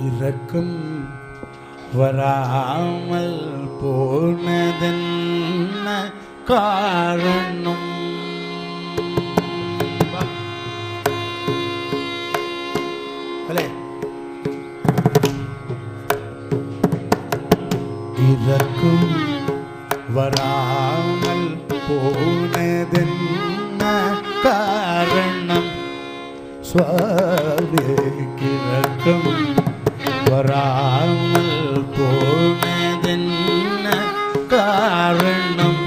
இரக்கம் வராமல் போனதென்ன காரணம்? இரக்கம் வராமல் போனதென்ன காரணம்? சுவாமிக்கு இரக்கம் வராமல் போனதென்ன காரணம்?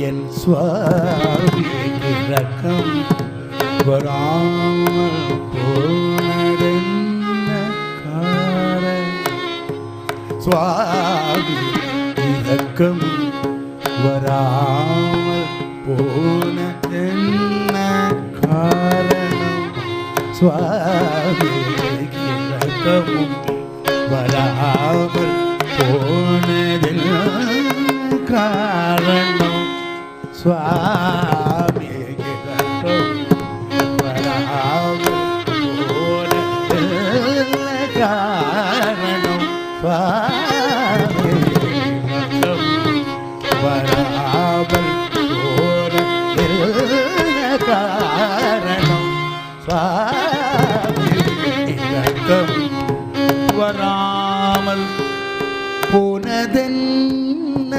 என் சுவாமிக்கு இரக்கம் வராமல் போனதென்ன காரணம்? சுவாமி இரக்கம் வராமல் போனதென்ன காரணம்? சுவாமி இரக்கமும் வராமல் போனதென்ன காரணம்? சுவாமி இரக்கம் வராமல் போனதென்ன காரணம்? சுவாமி இரக்கம் வராமல் போனதென்ன காரணம்? சுவாமி இரக்கம் வராமல் போனதென்ன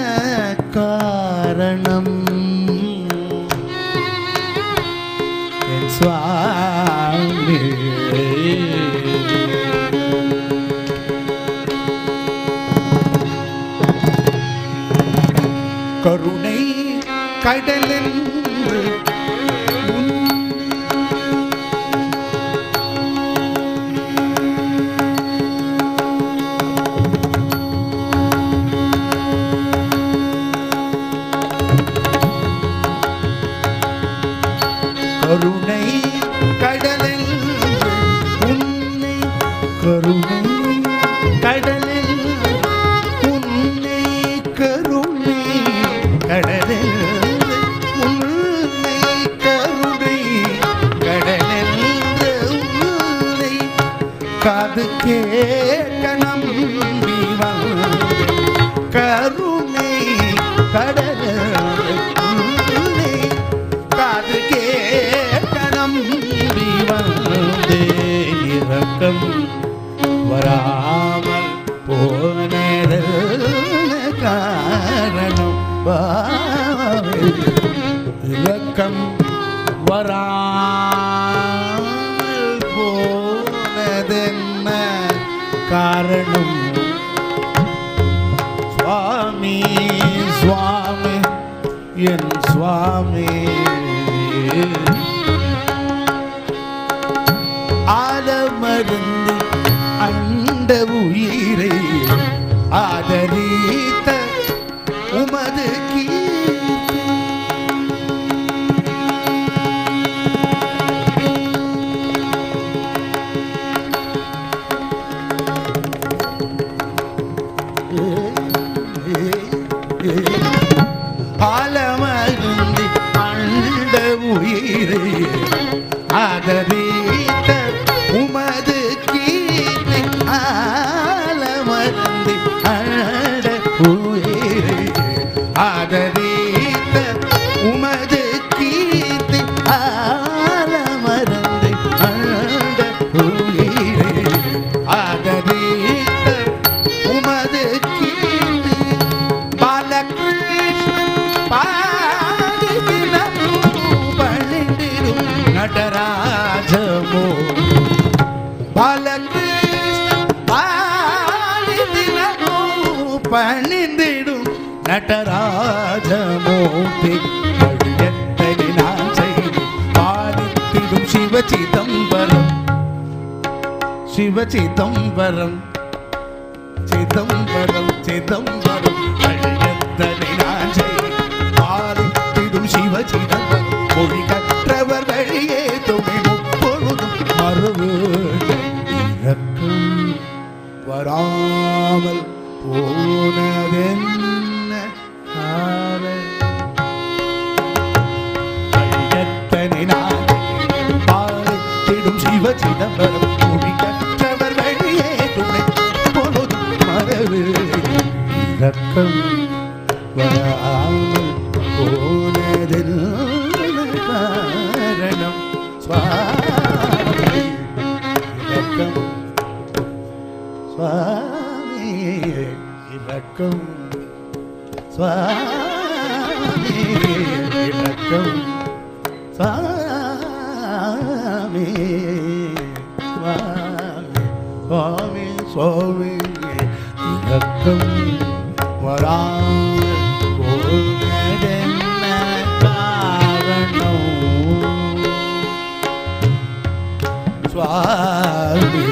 காரணம்? என் சுவாமி கருணை கடலென்று கருணை கடலில் உன்னை கருணை கடலில் உன்னை கருணை கடலில் உன்னை கருணை கடலில் உன்னை காது கேட்க நம்பி வந்து கருணை கடலில் இரக்கம் வராமல் போனதென்ன காரணம்? இரக்கம் வராமல் போனதென்ன காரணம்? சுவாமி சுவாமி என் சுவாமி ஆலமருந்து அண்ட உயிரை ஆதரித்த உமது கீர்த்தி ஆலமருந்து அண்ட உயிரை ஆதரித்த உமது கீர்த்தி ஆலமருந்து அண்ட உயிரை ஆதரித்த உமது கீர்த்தி ஆலமருந்து அண்ட உயிரை ஆதரித்த உமது கீர்த்தி பாலகிருஷ்ணன் பாடிதினம் பணிந்திடும் நடராஜமோ பாலகிருஷ்ணன் பாடிதினம் பணிந்திடும் நடராஜமூர்த்தி வழியத்தனை நான் செய்து பாலித்திடும் சிவசிதம்பரம் சிவசிதம்பரம் சிதம்பரம் சிதம்பரம் வழியத்தனை நான் செய்து பாலித்திடும் சிவசிதம்பரம் மொழி கற்றவர் வழியே துணை முப்பொழுதும் மறுவு இரக்கம் வராமல் போனதென்ன காரணம்? நான் பாலித்திடும் சிவசிதம்பரம் மொழி கற்றவர் வழியே துணை இரக்கம் வராமல் போனதில் காரணம் சுவாமி இரக்கம் சுவாமி இரக்கம் சுவாமி இரக்கம் சுவாமி சுவாமி சுவாமி இரக்கம் வராமல் போனதென்ன காரணம் சுவாமி